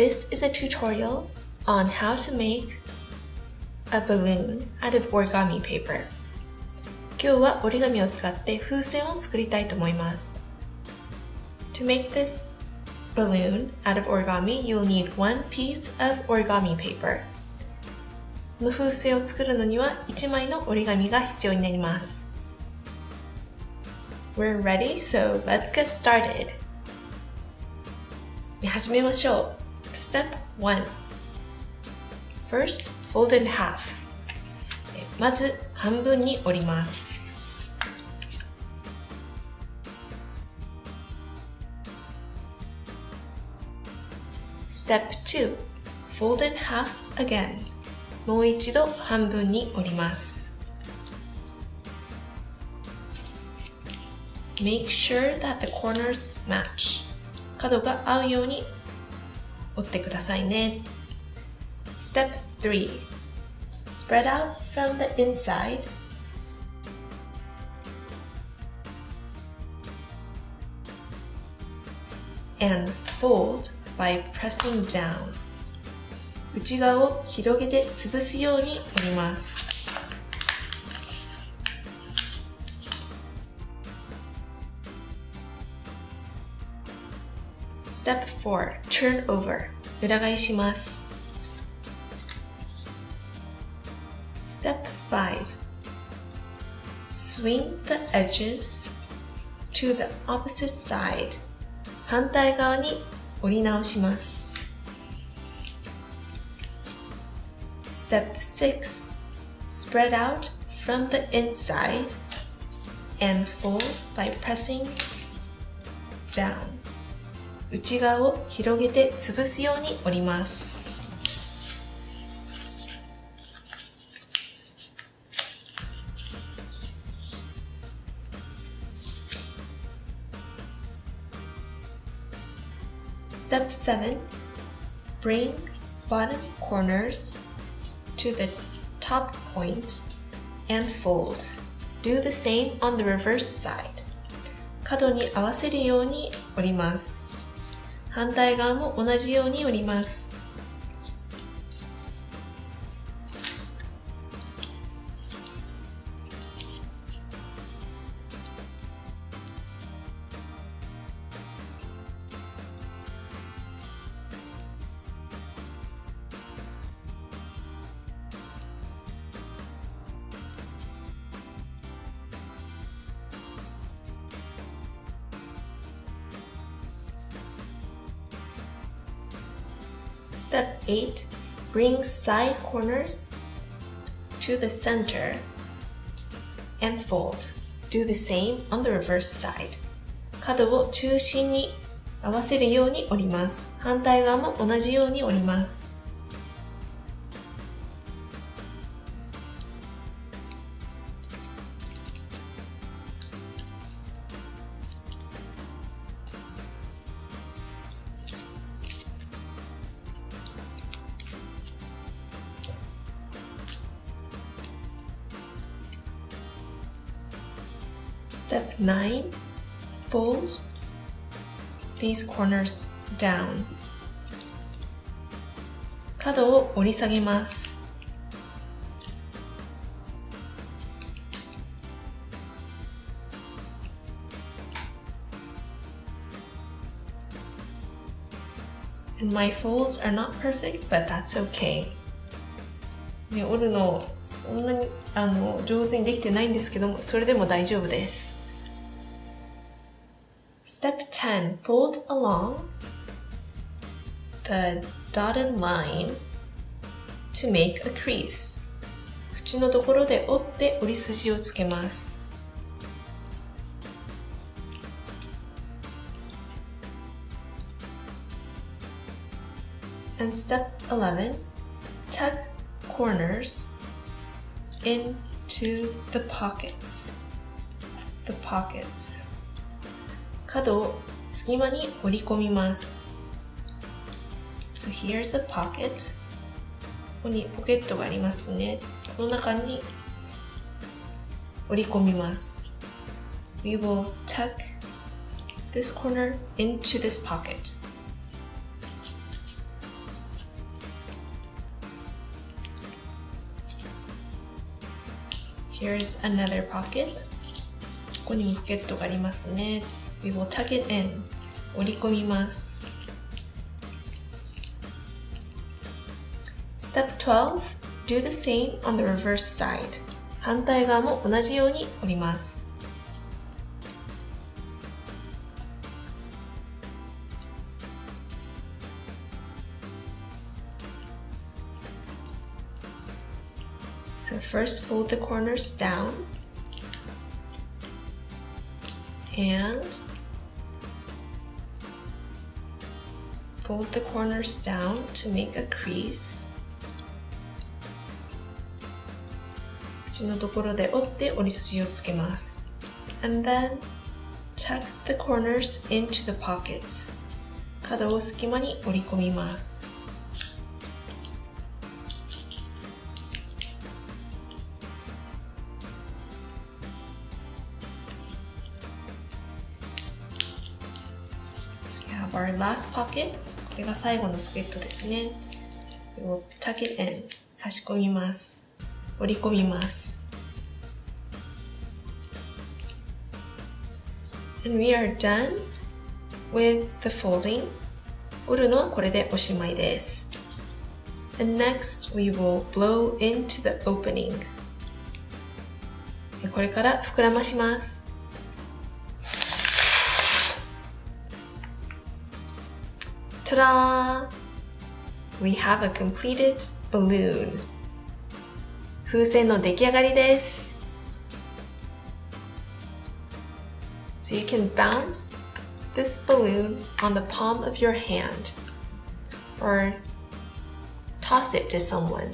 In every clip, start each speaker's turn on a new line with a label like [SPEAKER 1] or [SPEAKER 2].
[SPEAKER 1] This is a tutorial on how to make a balloon out of origami paper. 今日は折り紙を使って風船を作りたいと思います。To make this balloon out of origami, you'll need one piece of origami paper. この風船を作るのには1枚の折り紙が必要になります。We're ready, so let's get started. 始めましょう。Step 1 First, fold in half. まず半分に折ります。Step 2 Fold in half again. もう一度半分に折ります。Make sure that the corners match. 角が合うように折ってくださいね。Step 3 Spread out from the inside and fold by pressing down. 内側を広げて潰すように折ります。Step 4 Turn over. 裏返します。Step 5 Swing the edges to the opposite side. 反対側に折り直します。Step 6 Spread out from the inside and fold by pressing down. 内側を広げて潰すように折ります。Step 7 Bring bottom corners to the top point and fold. Do the same on the reverse side. 角に合わせるように折ります。反対側も同じように折ります。Step 8 Bring side corners to the center and fold. Do the same on the reverse side. 角を中心に合わせるように折ります。反対側も同じように折ります。Step 9 Fold these corners down. 角を折り下げます。And my folds are not perfect, but that's okay. ね、折るのそんなに上手にできてないんですけども、それでも大丈夫です。Step 10 Fold along the dotted line to make a crease. 縁のところで折って折り筋をつけます。And step 11 Tuck corners into the pockets. The pockets. 角を隙間に折り込みます。So here's a pocket. ここにポケットがありますね。この中に折り込みます。We will tuck this corner into this pocket. Here's another pocket. ここにもポケットがありますね。We will tuck it in. 折り込みます。Step 12. Do the same on the reverse side. 反対側も同じように折ります。So first fold the corners down and fold the corners down to make a crease. 口のところで折って折り筋をつけます。And then tuck the corners into the pockets. 角を隙間に折り込みます。Our last pocket. これが最後のポケットですね。We will tuck it in. 差し込みます。折り込みます。And we are done with the folding. 折るのはこれでおしまいです。And next we will blow into the opening. これから膨らまします。Ta-da! We have a completed balloon. 風船の出来上がりです。So you can bounce this balloon on the palm of your hand or toss it to someone.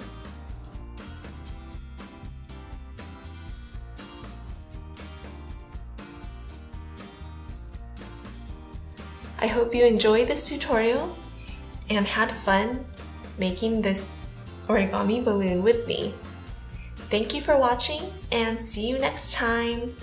[SPEAKER 1] I hope you enjoyed this tutorial and had fun making this origami balloon with me. Thank you for watching and see you next time!